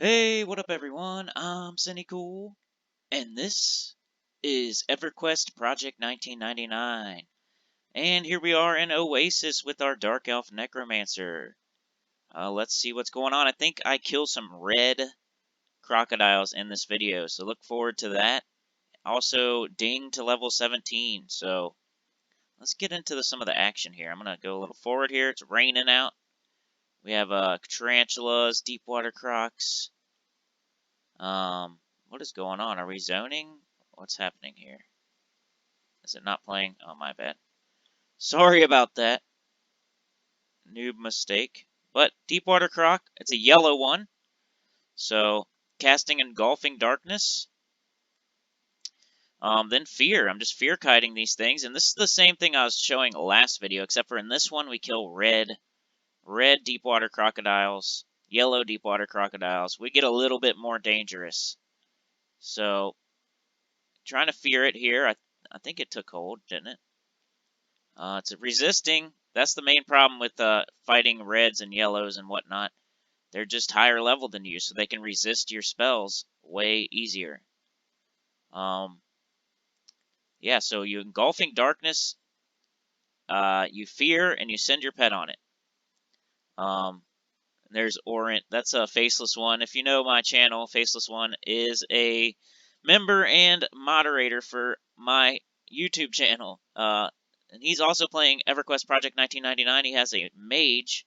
Hey, what up everyone? I'm Cool, and this is Everquest Project 1999. And here we are in Oasis with our Dark Elf Necromancer. Let's see what's going on. I think I killed some red crocodiles in this video, so look forward to that. Also, ding to level 17, so let's get into some of the action here. I'm going to go a little forward here. It's raining out. We have tarantulas, deep water crocs. What is going on? Are we zoning? What's happening here? Is it not playing? Oh, my bad. Sorry about that. Noob mistake. But Deepwater Croc, it's a yellow one. So, casting Engulfing Darkness. Then Fear. I'm just fear kiting these things. And this is the same thing I was showing last video, except for in this one we kill red Deepwater Crocodiles, yellow Deepwater Crocodiles. We get a little bit more dangerous. So, trying to fear it here. I think it took hold, didn't it? It's resisting. That's the main problem with fighting reds and yellows and whatnot. They're just higher level than you, so they can resist your spells way easier. Yeah, so you Engulfing Darkness, you fear, and you send your pet on it. There's Orient. That's a Faceless One. If you know my channel, Faceless One is a member and moderator for my YouTube channel. And he's also playing EverQuest Project 1999. He has a mage,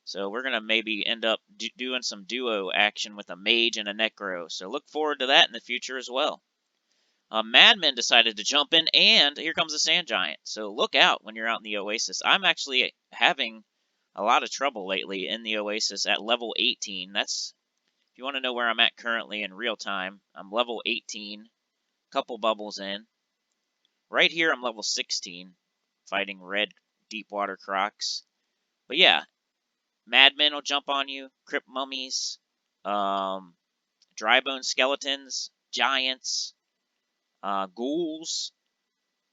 so we're going to maybe end up doing some duo action with a mage and a necro. So look forward to that in the future as well. Madman decided to jump in, and here comes a sand giant. So look out when you're out in the Oasis. I'm actually having a lot of trouble lately in the Oasis at level 18. That's, if you want to know where I'm at currently in real time, I'm level 18, couple bubbles in. Right here, I'm level 16, fighting red Deepwater Crocs. But yeah, Madmen will jump on you, Crypt Mummies, Dry Bone Skeletons, Giants, Ghouls.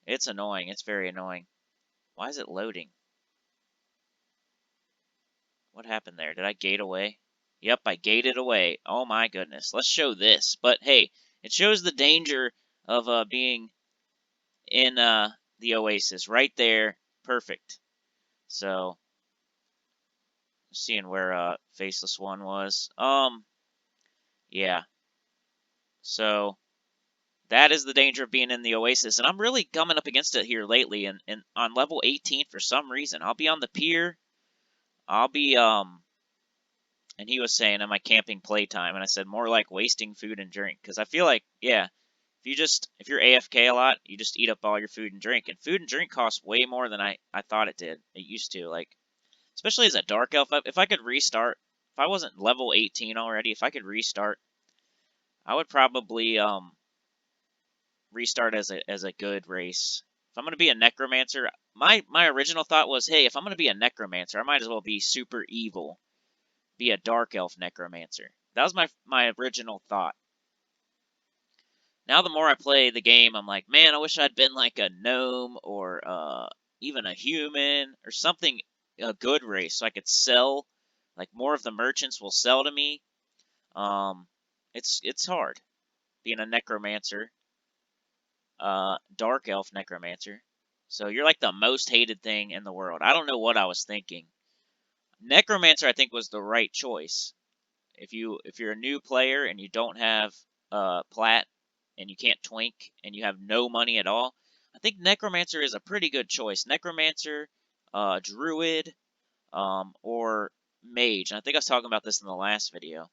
It's annoying. It's very annoying. Why is it loading? What happened there? Did I gate away? Yep, I gated away. Oh my goodness. Let's show this. But hey, it shows the danger of being in the Oasis. Right there. Perfect. So, seeing where Faceless One was. Yeah. So, that is the danger of being in the Oasis. And I'm really coming up against it here lately. And on level 18 for some reason. I'll be on the pier. I'll be, and he was saying, am I camping playtime? And I said, more like wasting food and drink. Because I feel like, yeah, if you're AFK a lot, you just eat up all your food and drink. And food and drink costs way more than I thought it did. It used to. Like, especially as a Dark Elf, if I could restart, if I wasn't level 18 already, if I could restart, I would probably, restart as a good race. If I'm going to be a Necromancer, my original thought was, hey, if I'm going to be a Necromancer, I might as well be super evil. Be a Dark Elf Necromancer. That was my original thought. Now the more I play the game, I'm like, man, I wish I'd been like a gnome or even a human or something, a good race, so I could sell. Like more of the merchants will sell to me. It's hard being a Necromancer, Dark Elf Necromancer. So you're like the most hated thing in the world. I don't know what I was thinking. Necromancer, I think, was the right choice. If you're a new player and you don't have plat and you can't twink and you have no money at all, I think Necromancer is a pretty good choice. Necromancer, Druid, or Mage. And I think I was talking about this in the last video.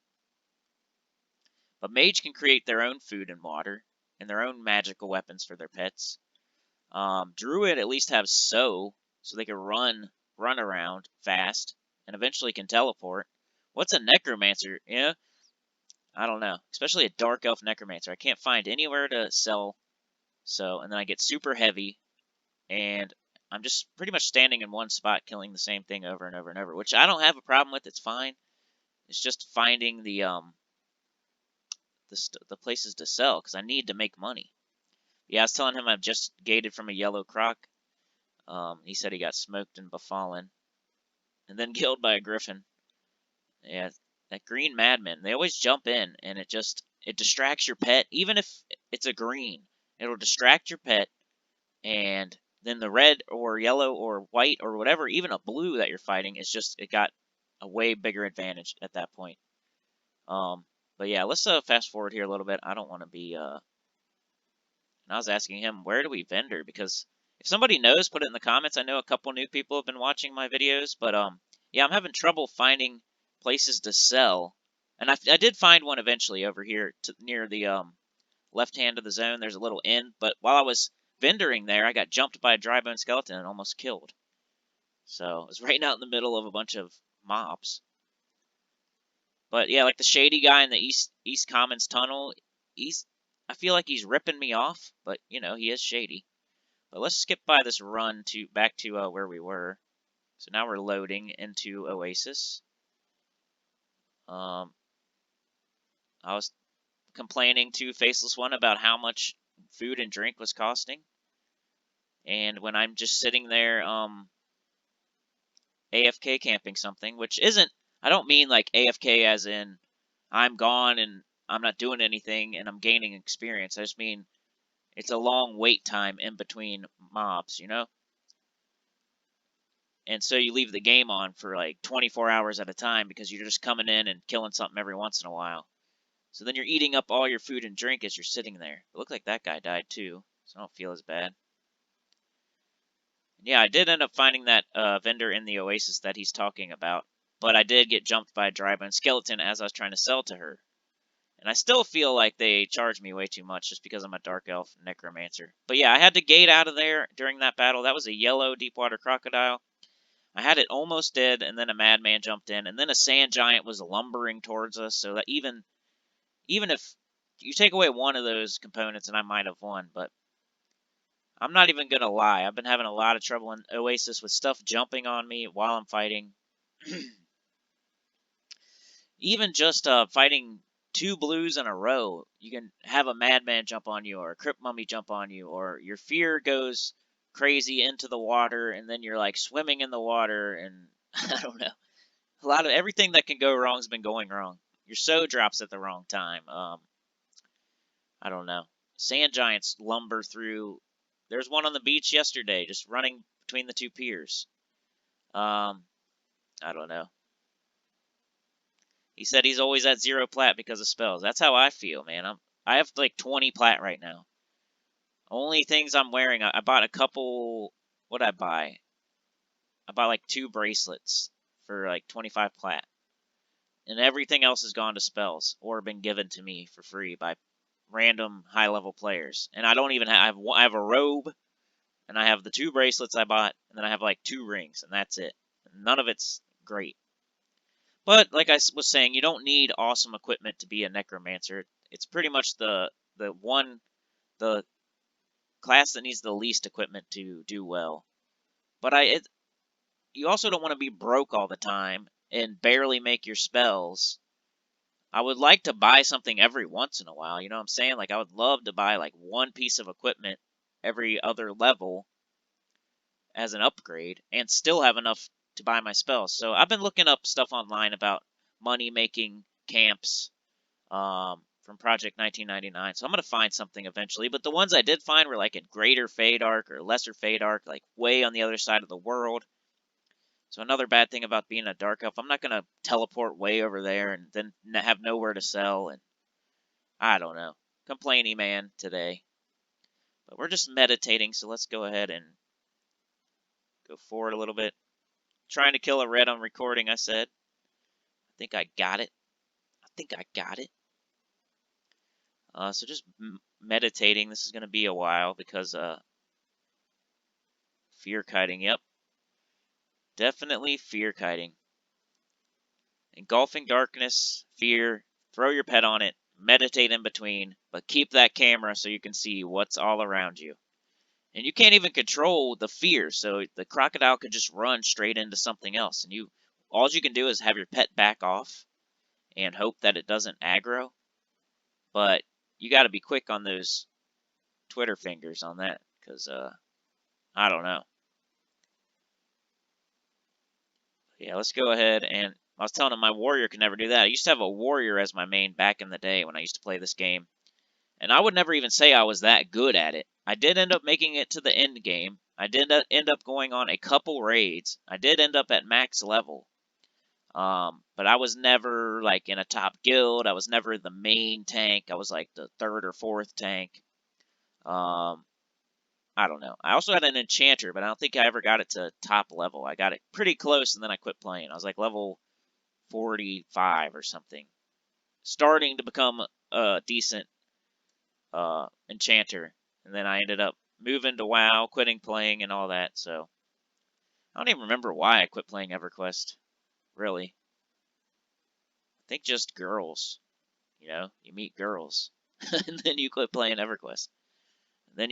But Mage can create their own food and water and their own magical weapons for their pets. Druid at least have so they can run around fast and eventually can teleport. What's a Necromancer? Yeah, I don't know. Especially a Dark Elf Necromancer. I can't find anywhere to sell. So, and then I get super heavy, and I'm just pretty much standing in one spot, killing the same thing over and over and over, which I don't have a problem with. It's fine. It's just finding the places to sell, because I need to make money. Yeah, I was telling him I've just gated from a yellow croc. He said he got smoked and befallen, and then killed by a griffin. Yeah, that green madman. They always jump in, and it distracts your pet. Even if it's a green, it'll distract your pet, and then the red or yellow or white or whatever, even a blue that you're fighting, is just, it got a way bigger advantage at that point. But yeah, let's fast forward here a little bit. I don't want to be and I was asking him, where do we vendor? Because if somebody knows, put it in the comments. I know a couple new people have been watching my videos, but yeah, I'm having trouble finding places to sell. And I did find one eventually over here near the left hand of the zone. There's a little inn, but while I was vendoring there, I got jumped by a dry bone skeleton and almost killed. So it was right out in the middle of a bunch of mobs. But yeah, like the shady guy in the East Commons tunnel, I feel like he's ripping me off, but you know, he is shady. But let's skip by this run back to where we were. So now we're loading into Oasis. I was complaining to Faceless One about how much food and drink was costing. And when I'm just sitting there AFK camping something, which isn't, I don't mean like AFK as in I'm gone and I'm not doing anything and I'm gaining experience. I just mean it's a long wait time in between mobs, you know? And so you leave the game on for like 24 hours at a time because you're just coming in and killing something every once in a while. So then you're eating up all your food and drink as you're sitting there. It looked like that guy died too, so I don't feel as bad. And yeah, I did end up finding that vendor in the Oasis that he's talking about, but I did get jumped by a dry bone skeleton as I was trying to sell to her. And I still feel like they charged me way too much just because I'm a dark elf necromancer. But yeah, I had to gate out of there during that battle. That was a yellow deepwater crocodile. I had it almost dead, and then a madman jumped in, and then a sand giant was lumbering towards us. So that even if you take away one of those components, and I might have won, but I'm not even gonna lie. I've been having a lot of trouble in Oasis with stuff jumping on me while I'm fighting. Even just fighting two blues in a row, you can have a madman jump on you, or a crypt mummy jump on you, or your fear goes crazy into the water, and then you're like swimming in the water, and I don't know. A lot of everything that can go wrong has been going wrong. Your soul drops at the wrong time. I don't know. Sand giants lumber through. There's one on the beach yesterday, just running between the two piers. I don't know. He said he's always at 0 plat because of spells. That's how I feel, man. I have like 20 plat right now. Only things I'm wearing, I bought a couple. What'd I buy? I bought like 2 bracelets for like 25 plat. And everything else has gone to spells or been given to me for free by random high level players. And I don't even have, I have a robe, and I have the 2 bracelets I bought, and then I have like 2 rings, and that's it. None of it's great. But like I was saying, you don't need awesome equipment to be a necromancer. It's pretty much the class that needs the least equipment to do well. But you also don't want to be broke all the time and barely make your spells. I would like to buy something every once in a while, you know what I'm saying? Like I would love to buy like one piece of equipment every other level as an upgrade and still have enough to buy my spells. So I've been looking up stuff online about money making camps from Project 1999. So I'm going to find something eventually. But the ones I did find were like in Greater Fadark or Lesser Fadark, like way on the other side of the world. So another bad thing about being a dark elf, I'm not going to teleport way over there and then have nowhere to sell. And I don't know. Complainy man today. But we're just meditating, so let's go ahead and go forward a little bit. Trying to kill a red on recording, I said. I think I got it. I think I got it. So just meditating. This is going to be a while because fear kiting. Yep. Definitely fear kiting. Engulfing darkness, fear, throw your pet on it, meditate in between, but keep that camera so you can see what's all around you. And you can't even control the fear, so the crocodile could just run straight into something else. And all you can do is have your pet back off and hope that it doesn't aggro. But you got to be quick on those Twitter fingers on that, because I don't know. Yeah, let's go ahead, and I was telling him my warrior could never do that. I used to have a warrior as my main back in the day when I used to play this game. And I would never even say I was that good at it. I did end up making it to the end game. I did end up going on a couple raids. I did end up at max level. But I was never like in a top guild. I was never the main tank. I was like the third or fourth tank. I don't know. I also had an enchanter, but I don't think I ever got it to top level. I got it pretty close, and then I quit playing. I was like level 45 or something, starting to become a decent enchanter, and then I ended up moving to WoW, quitting playing, and all that. So I don't even remember why I quit playing EverQuest. Really, I think just girls. You know, you meet girls, and then you quit playing EverQuest. And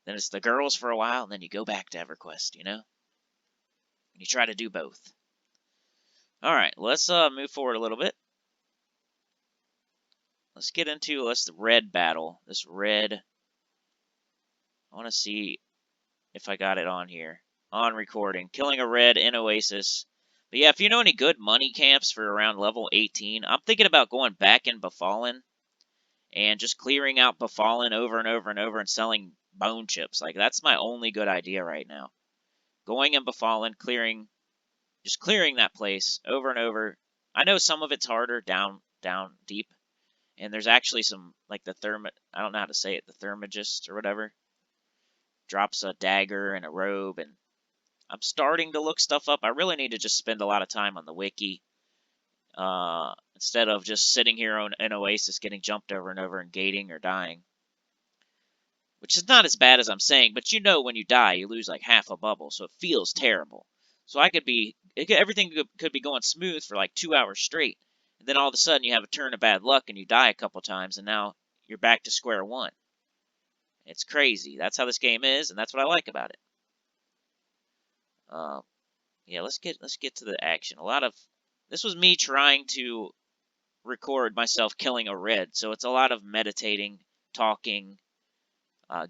then it's the girls for a while, and then you go back to EverQuest. You know, and you try to do both. All right, let's move forward a little bit. Let's get into the red battle. This red. I want to see if I got it on here. On recording. Killing a red in Oasis. But yeah, if you know any good money camps for around level 18, I'm thinking about going back in Befallen and just clearing out Befallen over and over and over and selling bone chips. Like, that's my only good idea right now. Going in Befallen, just clearing that place over and over. I know some of it's harder down deep. And there's actually some, like the I don't know how to say it, the thermagist or whatever. Drops a dagger and a robe, and I'm starting to look stuff up. I really need to just spend a lot of time on the wiki. Instead of just sitting here in Oasis getting jumped over and over and gating or dying. Which is not as bad as I'm saying, but you know when you die, you lose like half a bubble, so it feels terrible. So everything could be going smooth for like 2 hours straight. And then all of a sudden you have a turn of bad luck and you die a couple times, and now you're back to square one. It's crazy. That's how this game is, and that's what I like about it. Yeah, let's get to the action. This was me trying to record myself killing a red, so it's a lot of meditating, talking,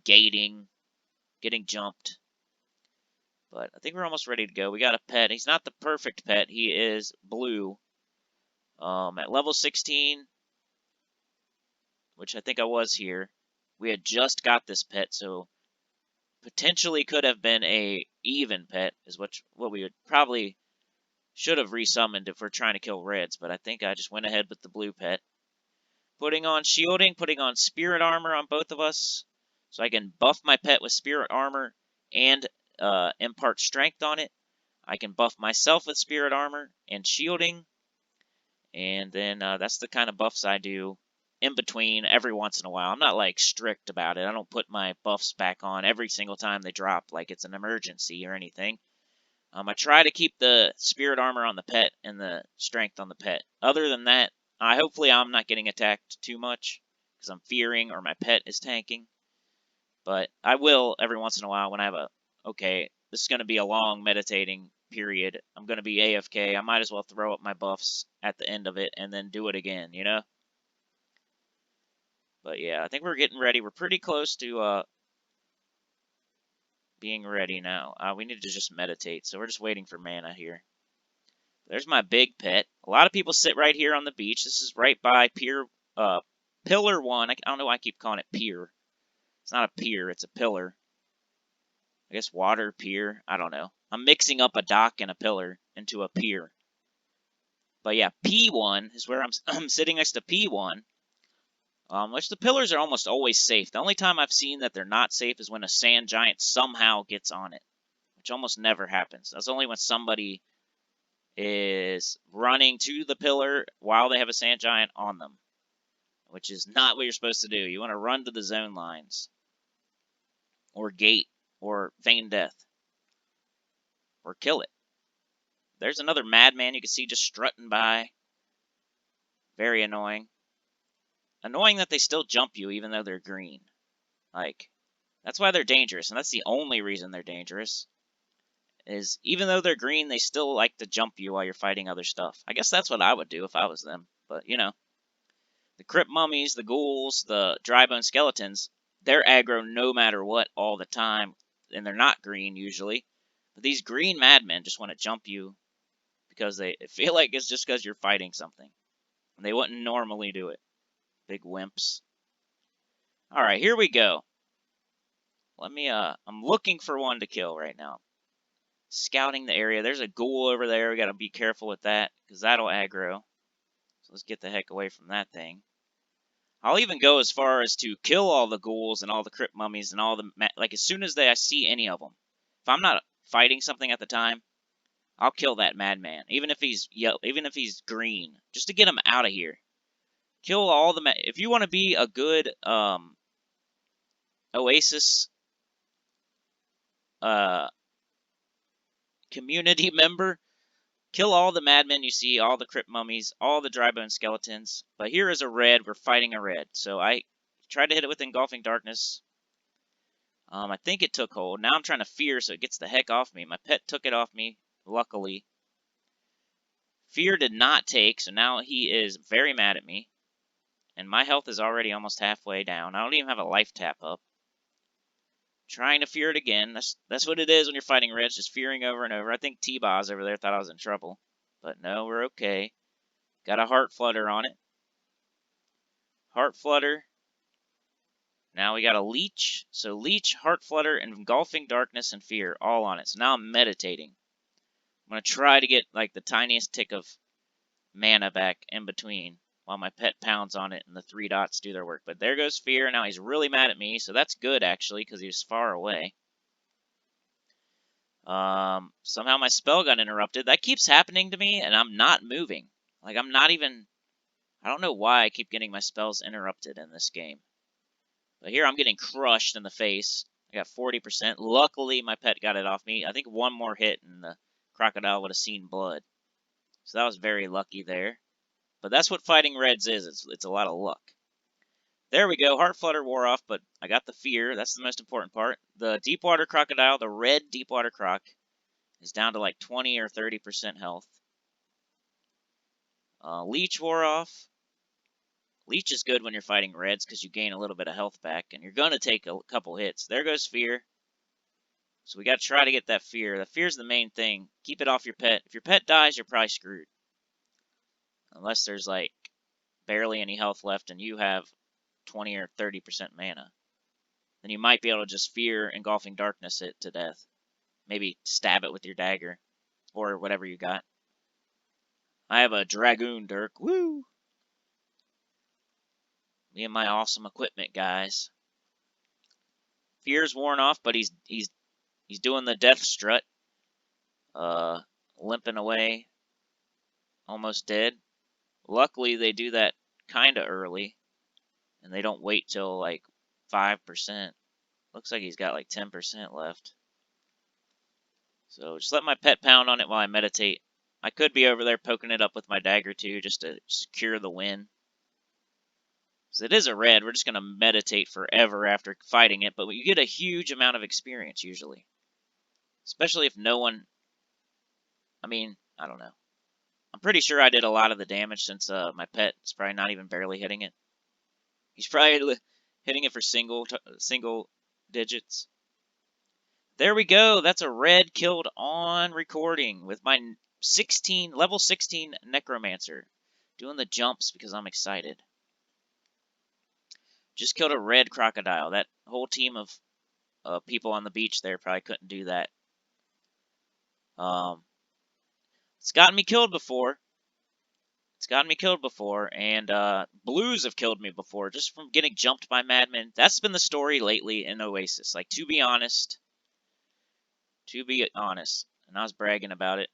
gating, getting jumped. But I think we're almost ready to go. We got a pet. He's not the perfect pet. He is blue. At level 16, which I think I was here, we had just got this pet, so potentially could have been a even pet, is what we would probably should have resummoned if we're trying to kill reds, but I think I just went ahead with the blue pet. Putting on shielding, putting on spirit armor on both of us, so I can buff my pet with spirit armor and impart strength on it. I can buff myself with spirit armor and shielding, and then that's the kind of buffs I do in between every once in a while. I'm not like strict about it. I don't put my buffs back on every single time they drop like it's an emergency or anything. I try to keep the spirit armor on the pet and the strength on the pet. Other than that, hopefully I'm not getting attacked too much because I'm fearing or my pet is tanking. But I will every once in a while when I have okay, this is going to be a long meditating period. I'm going to be AFK. I might as well throw up my buffs at the end of it and then do it again, you know? But yeah, I think we're getting ready. We're pretty close to being ready now. We need to just meditate, so we're just waiting for mana here. There's my big pet. A lot of people sit right here on the beach. This is right by Pillar 1. I don't know why I keep calling it pier. It's not a pier, it's a pillar. I guess water pier. I don't know. I'm mixing up a dock and a pillar into a pier. But yeah, P1 is where I'm sitting next to P1. Which the pillars are almost always safe. The only time I've seen that they're not safe is when a sand giant somehow gets on it, which almost never happens. That's only when somebody is running to the pillar while they have a sand giant on them, which is not what you're supposed to do. You want to run to the zone lines, or gate, or feign death, or kill it. There's another madman you can see just strutting by. Very annoying. Annoying that they still jump you even though they're green. Like, that's why they're dangerous, and that's the only reason they're dangerous. Is even though they're green, they still like to jump you while you're fighting other stuff. I guess that's what I would do if I was them, but you know. The crypt mummies, the ghouls, the dry bone skeletons, they're aggro no matter what all the time, and they're not green usually. But these green madmen just want to jump you because they feel like it's just because you're fighting something. And they wouldn't normally do it. Big wimps. Alright, here we go. Let me, I'm looking for one to kill right now. Scouting the area. There's a ghoul over there. We gotta be careful with that, because that'll aggro. So let's get the heck away from that thing. I'll even go as far as to kill all the ghouls and all the crypt mummies and all the... Like, as soon as I see any of them. If I'm not fighting something at the time, I'll kill that madman. Even if he's yellow, even if he's green. Just to get him out of here. Kill all the... If you want to be a good, Oasis, community member, kill all the madmen you see, all the crypt mummies, all the dry bone skeletons. But here is a red. We're fighting a red. So I tried to hit it with engulfing darkness. I think it took hold. Now I'm trying to fear so it gets the heck off me. My pet took it off me, luckily. Fear did not take, so now he is very mad at me. And my health is already almost halfway down. I don't even have a life tap up. Trying to fear it again. That's what it is when you're fighting reds, just fearing over and over. I think T-Boz over there thought I was in trouble. But no, we're okay. Got a heart flutter on it. Heart flutter. Now we got a leech. So leech, heart flutter, and engulfing darkness and fear all on it. So now I'm meditating. I'm going to try to get like the tiniest tick of mana back in between while my pet pounds on it and the 3 dots do their work. But there goes fear. Now he's really mad at me. So that's good actually because he was far away. Somehow my spell got interrupted. That keeps happening to me and I'm not moving. Like I'm not even... I don't know why I keep getting my spells interrupted in this game. But here I'm getting crushed in the face. I got 40%. Luckily, my pet got it off me. I think one more hit and the crocodile would have seen blood. So that was very lucky there. But that's what fighting reds is. It's a lot of luck. There we go. Heart flutter wore off, but I got the fear. That's the most important part. The deepwater crocodile, the red deepwater croc, is down to like 20 or 30% health. Leech wore off. Leech is good when you're fighting reds because you gain a little bit of health back, and you're going to take a couple hits. There goes fear. So we got to try to get that fear. The fear's the main thing. Keep it off your pet. If your pet dies, you're probably screwed. Unless there's like barely any health left and you have 20 or 30% mana. Then you might be able to just fear engulfing darkness it to death. Maybe stab it with your dagger or whatever you got. I have a Dragoon Dirk. Woo! Me and my awesome equipment, guys. Fear's worn off, but he's doing the death strut. Limping away. Almost dead. Luckily, they do that kind of early. And they don't wait till like 5%. Looks like he's got like 10% left. So just let my pet pound on it while I meditate. I could be over there poking it up with my dagger too, just to secure the win. Because it is a red, we're just going to meditate forever after fighting it, but you get a huge amount of experience usually. Especially if no one... I mean, I don't know. I'm pretty sure I did a lot of the damage since my pet is probably not even barely hitting it. He's probably hitting it for single digits. There we go. That's a red killed on recording with my level 16 Necromancer. Doing the jumps because I'm excited. Just killed a red crocodile. That whole team of people on the beach there probably couldn't do that. It's gotten me killed before. And blues have killed me before, just from getting jumped by madmen. That's been the story lately in Oasis. Like, to be honest, and I was bragging about it.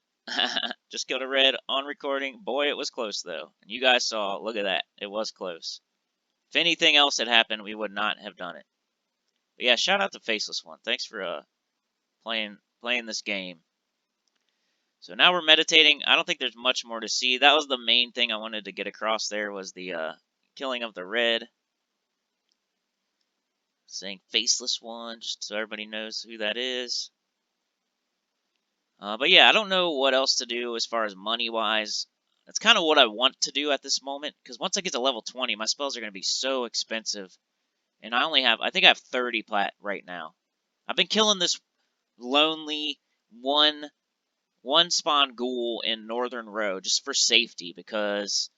Just killed a red on recording. Boy, it was close, though. And you guys saw, look at that. It was close. If anything else had happened, we would not have done it. But yeah, shout out to Faceless One. Thanks for playing this game. So now we're meditating. I don't think there's much more to see. That was the main thing I wanted to get across there, was the killing of the red. Saying Faceless One, just so everybody knows who that is. But yeah, I don't know what else to do as far as money-wise. That's kind of what I want to do at this moment, because once I get to level 20, my spells are going to be so expensive. And I think I have 30 plat right now. I've been killing this lonely one one spawn ghoul in Northern Row just for safety, because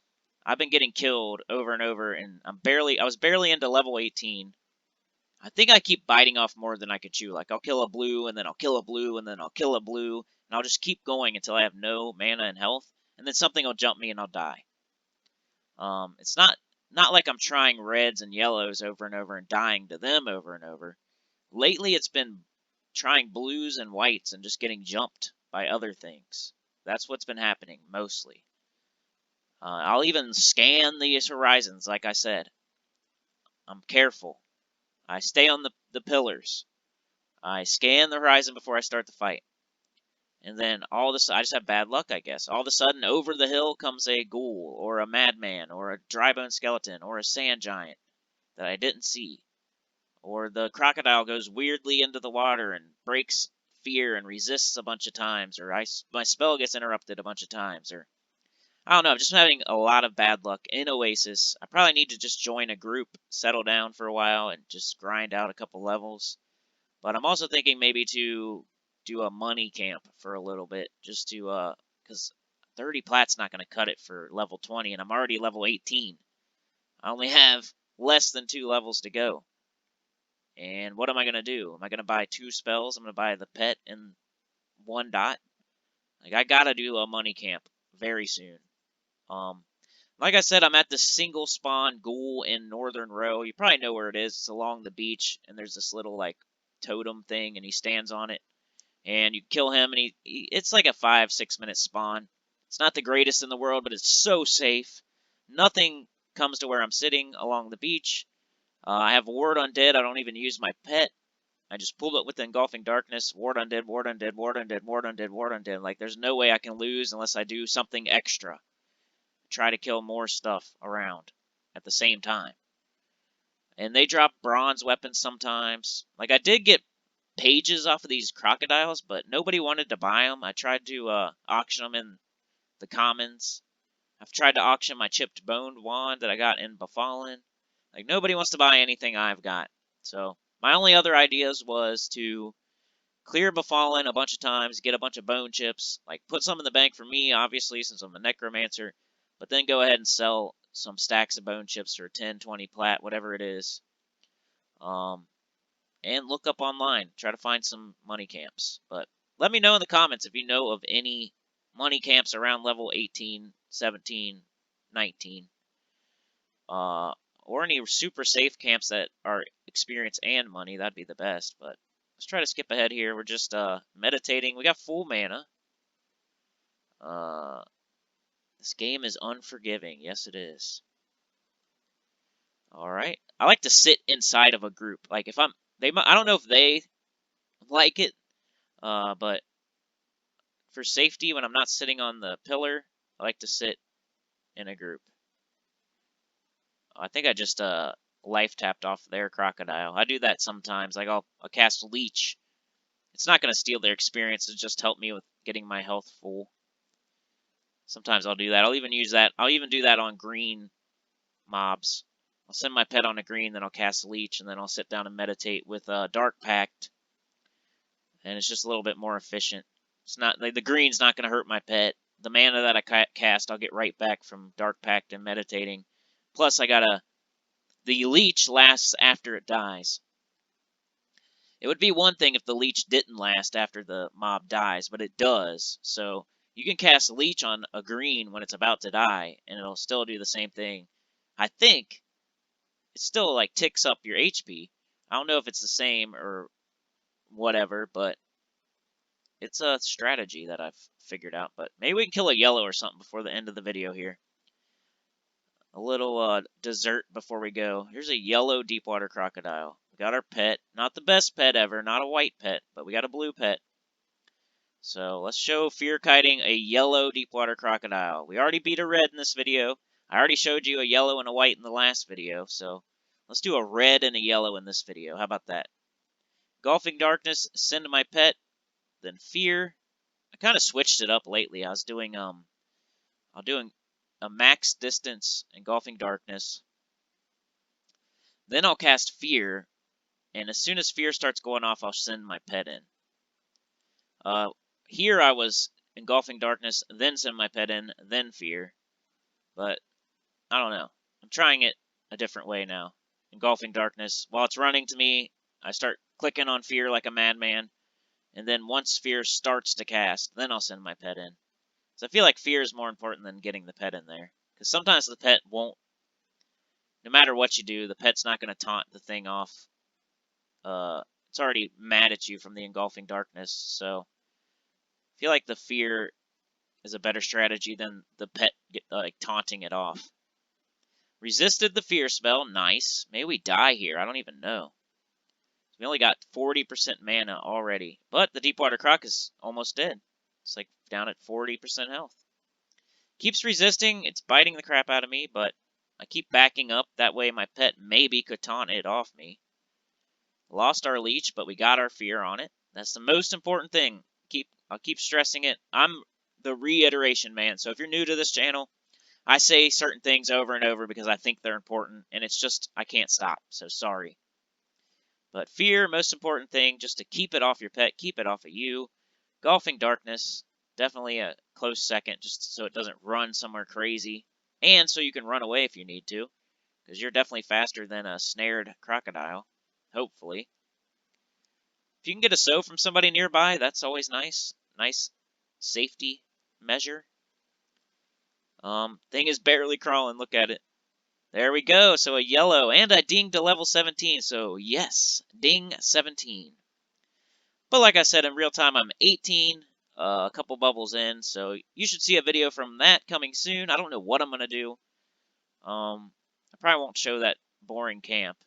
I've been getting killed over and over, and I was barely into level 18. I think I keep biting off more than I could chew. Like, I'll kill a blue, and then I'll kill a blue, and then I'll kill a blue, and I'll just keep going until I have no mana and health, and then something will jump me and I'll die. It's not like I'm trying reds and yellows over and over and dying to them over and over. Lately, it's been trying blues and whites and just getting jumped by other things. That's what's been happening, mostly. I'll even scan these horizons, like I said. I'm careful. I stay on the pillars. I scan the horizon before I start the fight. And then all of a sudden, I just have bad luck, I guess. All of a sudden, over the hill comes a ghoul, or a madman, or a drybone skeleton, or a sand giant that I didn't see. Or the crocodile goes weirdly into the water and breaks fear and resists a bunch of times, or my spell gets interrupted a bunch of times, or I don't know. I'm just having a lot of bad luck in Oasis. I probably need to just join a group, settle down for a while, and just grind out a couple levels. But I'm also thinking maybe to do a money camp for a little bit, just to, because 30 plat's not going to cut it for level 20, and I'm already level 18. I only have less than 2 levels to go. And what am I going to do? Am I going to buy 2 spells? I'm going to buy the pet and 1 dot? Like, I got to do a money camp very soon. Like I said, I'm at the single spawn ghoul in Northern Row. You probably know where it is. It's along the beach, and there's this little, like, totem thing, and he stands on it. And you kill him, and it's like a 5-6 minute spawn. It's not the greatest in the world, but it's so safe. Nothing comes to where I'm sitting along the beach. I have Ward Undead. I don't even use my pet. I just pulled it with the Engulfing Darkness. Ward Undead, Ward Undead, Ward Undead, Ward Undead, Ward Undead. Like, there's no way I can lose unless I do something extra. Try to kill more stuff around at the same time. And they drop bronze weapons sometimes. Like, I did get pages off of these crocodiles, but nobody wanted to buy them. I tried to auction them in the commons. I've tried to auction my chipped boned wand that I got in Befallen. Like, nobody wants to buy anything I've got. So, my only other ideas was to clear Befallen a bunch of times, get a bunch of bone chips, like put some in the bank for me, obviously, since I'm a Necromancer, but then go ahead and sell some stacks of bone chips for 10, 20 plat, whatever it is. And look up online, try to find some money camps. But let me know in the comments if you know of any money camps around level 18, 17, 19. Or any super safe camps that are experience and money. That'd be the best, but let's try to skip ahead here. We're just meditating. We got full mana. This game is unforgiving. Yes, it is. All right. I like to sit inside of a group. Like, if I don't know if they like it, but for safety, when I'm not sitting on the pillar, I like to sit in a group. I think I just life tapped off their crocodile. I do that sometimes. Like, I'll cast Leech. It's not going to steal their experience. It'll just help me with getting my health full. Sometimes I'll do that. I'll even use that. I'll even do that on green mobs. I'll send my pet on a green, then I'll cast Leech, and then I'll sit down and meditate with Dark Pact. And it's just a little bit more efficient. It's not like the green's not going to hurt my pet. The mana that I cast, I'll get right back from Dark Pact and meditating. Plus, the Leech lasts after it dies. It would be one thing if the Leech didn't last after the mob dies, but it does. So you can cast Leech on a green when it's about to die, and it'll still do the same thing. I think it still, like, ticks up your HP. I don't know if it's the same or whatever, but it's a strategy that I've figured out. But maybe we can kill a yellow or something before the end of the video here. A little dessert before we go. Here's a yellow deepwater crocodile. We got our pet. Not the best pet ever. Not a white pet, but we got a blue pet. So let's show Fear Kiting a yellow deepwater crocodile. We already beat a red in this video. I already showed you a yellow and a white in the last video. So let's do a red and a yellow in this video. How about that? Engulfing Darkness, send my pet. Then Fear. I kind of switched it up lately. I was doing a max distance Engulfing Darkness. Then I'll cast Fear, and as soon as Fear starts going off, I'll send my pet in. Here I was engulfing darkness, then send my pet in, then fear. But I don't know. I'm trying it a different way now. Engulfing darkness. While it's running to me, I start clicking on fear like a madman. And then once fear starts to cast, then I'll send my pet in. So I feel like fear is more important than getting the pet in there. Because sometimes the pet won't, no matter what you do, the pet's not going to taunt the thing off. It's already mad at you from the engulfing darkness. So I feel like the fear is a better strategy than the pet taunting it off. Resisted the fear spell. Nice. Maybe we die here. I don't even know. We only got 40% mana already. But the Deepwater Croc is almost dead. It's like down at 40% health. Keeps resisting. It's biting the crap out of me, but I keep backing up. That way my pet maybe could taunt it off me. Lost our leech, but we got our fear on it. That's the most important thing. I'll keep stressing it. I'm the reiteration man. So if you're new to this channel, I say certain things over and over because I think they're important, and it's just, I can't stop, so sorry. But fear, most important thing, just to keep it off your pet, keep it off of you. Engulfing darkness, definitely a close second, just so it doesn't run somewhere crazy. And so you can run away if you need to, because you're definitely faster than a snared crocodile, hopefully. If you can get a sow from somebody nearby, that's always nice. Nice safety measure. Thing is barely crawling. Look at it. There we go. So a yellow, and I dinged to level 17. So yes, ding 17. But like I said, in real time, I'm 18, a couple bubbles in. So you should see a video from that coming soon. I don't know what I'm going to do. I probably won't show that boring camp.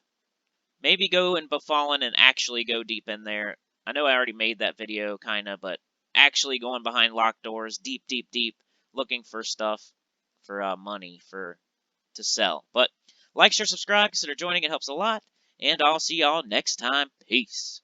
Maybe go in Befallen and actually go deep in there. I know I already made that video, kind of, but actually going behind locked doors, deep, deep, deep, looking for stuff, for money, to sell. But like, share, subscribe, consider joining. It helps a lot. And I'll see y'all next time. Peace.